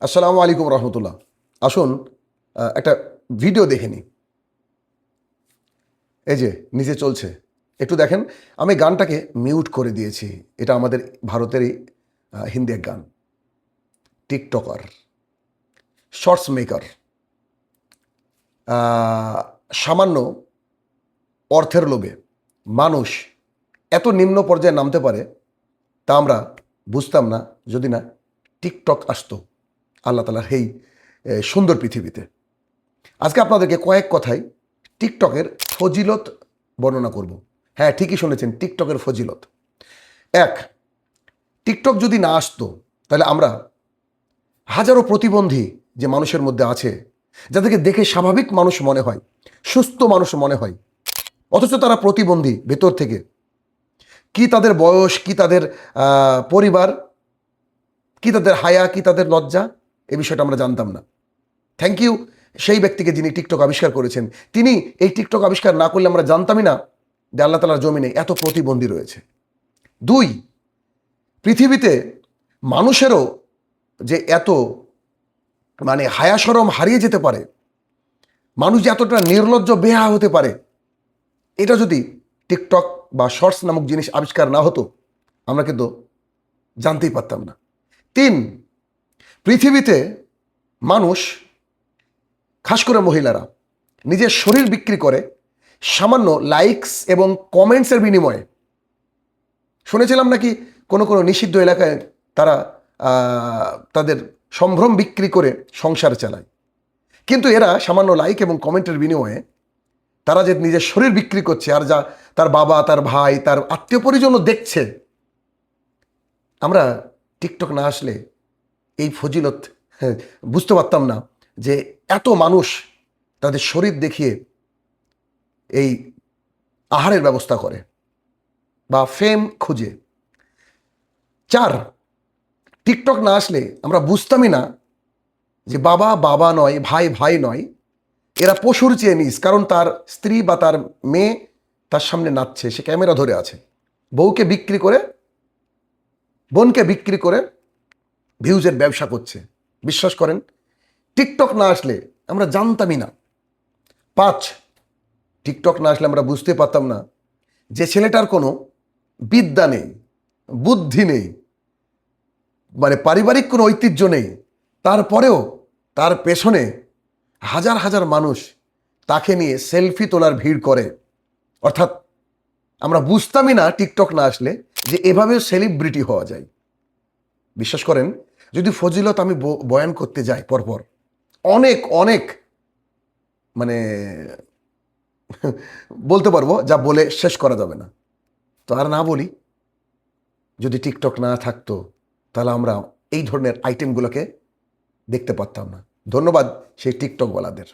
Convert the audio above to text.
আসসালামু আলাইকুম রহমতুল্লাহ। আসুন একটা ভিডিও দেখে নিই। এই যে নিচে চলছে, একটু দেখেন। আমি গানটাকে মিউট করে দিয়েছি। এটা আমাদের ভারতেরই হিন্দি এক গান। টিকটকার, শর্টস মেকার, সামান্য অর্থের লোভে মানুষ এত নিম্ন পর্যায়ে নামতে পারে, তা আমরা বুঝতাম না যদি না টিকটক আসতো আল্লাহ তাআলার এই সুন্দর পৃথিবীতে। আজকে আপনাদেরকে কয়েক কথায় টিকটকের ফজিলত বর্ণনা করব। হ্যাঁ, ঠিকই শুনেছেন, টিকটকের ফজিলত। এক, টিকটক যদি না আসতো তাহলে আমরা হাজারো প্রতিবন্ধী যে মানুষের মধ্যে আছে, যাদেরকে দেখে স্বাভাবিক মানুষ মনে হয়, সুস্থ মানুষ মনে হয়, অথচ তারা প্রতিবন্ধী ভেতর থেকে। কি তাদের বয়স, কি তাদের পরিবার, কি তাদের হায়া, কি তাদের লজ্জা, এই বিষয়টা আমরা জানতাম না। থ্যাংক ইউ সেই ব্যক্তিকে যিনি টিকটক আবিষ্কার করেছেন। তিনি এই টিকটক আবিষ্কার না করলে আমরা জানতামই না যে আল্লাহ তাআলার জমিনে এত প্রতিবন্ধী রয়েছে। দুই, পৃথিবীতে মানুষেরও যে এত হায়া শরম হারিয়ে যেতে পারে, মানুষ যে এতটা নির্লজ্জ বেহা হতে পারে, এটা যদি টিকটক বা শর্টস নামক জিনিস আবিষ্কার না হতো আমরা কিন্তু জানতেই পারতাম না। তিন, পৃথিবীতে মানুষ, খাস করে মহিলারা, নিজের শরীর বিক্রি করে সামান্য লাইকস এবং কমেন্টসের বিনিময়ে। শুনেছিলাম নাকি কোনো কোনো নিষিদ্ধ এলাকায় তারা তাদের সম্ভ্রম বিক্রি করে সংসার চালায়। কিন্তু এরা সামান্য লাইক এবং কমেন্টের বিনিময়ে তারা যে নিজের শরীর বিক্রি করছে, আর যা তার বাবা, তার ভাই, তার আত্মীয় পরিজনও দেখছে। আমরা টিকটক না আসলে এই ফজিলত বুঝতে পারতাম না যে এত মানুষ তাদের শরীর দেখিয়ে এই আহারের ব্যবস্থা করে বা ফেম খুঁজে। চার, টিকটক না আসলে আমরা বুঝতামই না যে বাবা বাবা নয়, ভাই ভাই নয়, এরা পশুর চেয়ে নিস। কারণ তার স্ত্রী বা তার মেয়ে তার সামনে নাচছে, সে ক্যামেরা ধরে আছে। বউকে বিক্রি করে, বোনকে বিক্রি করে ভিউজের ব্যবসা করছে। বিশ্বাস করেন, টিকটক না আসলে আমরা জানতামই না। পাঁচ, টিকটক না আসলে আমরা বুঝতে পারতাম না যে ছেলেটার কোনো বিদ্যা নেই, বুদ্ধি নেই, পারিবারিক কোনো ঐতিহ্য নেই, তারপরেও তার পেছনে হাজার হাজার মানুষ তাকে নিয়ে সেলফি তোলার ভিড় করে। অর্থাৎ আমরা বুঝতামই না টিকটক না আসলে যে এভাবেও সেলিব্রিটি হওয়া যায়। বিশ্বাস করেন, যদি ফজিলত আমি বয়ান করতে যাই পরপর অনেক অনেক মানে বলতে পারবো, যা বলে শেষ করা যাবে না। তো আর না বলি, যদি টিকটক না থাকতো তাহলে আমরা এই ধরনের আইটেমগুলোকে দেখতে পারতাম না। ধন্যবাদ সেই টিকটকওয়ালাদের।